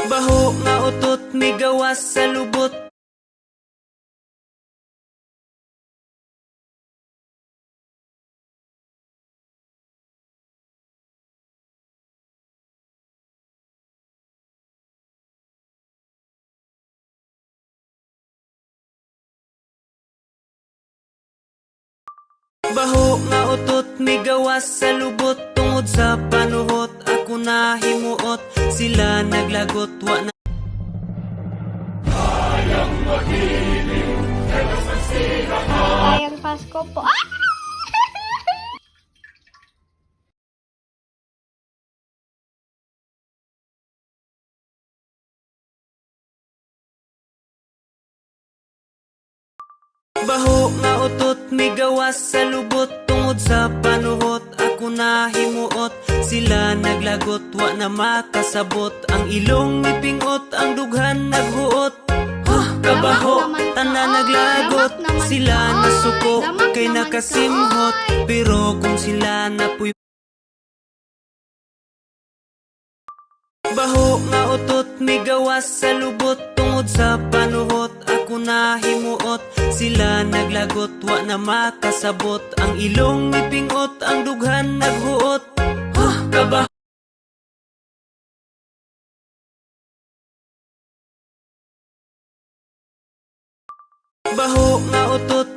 Baho nga utot, migawas sa lubot. Baho nga utot, migawas sa lubot. Tungod sa panuhot, ako na himuot. Sila naglagot, wa na Maligayang Pasko po. Ah! Baho nga utot, migawas sa lubot. Tungod sa panuhot, ako na himuot. Sila naglagot, wa na makasabot. Ang ilong nipingot, ang dughan naghuot. Kabaho, tanan naglagot. Sila nasuko, kay nakasimhot. Pero kung sila napuy Baho nga utot, migawas sa lubot. Tungod sa panuhot, ako na himuot. Sila naglagot, wa na makasabot. Ang ilong nipingot, ang dughan naghuot. Kabaho. Baho nga utot,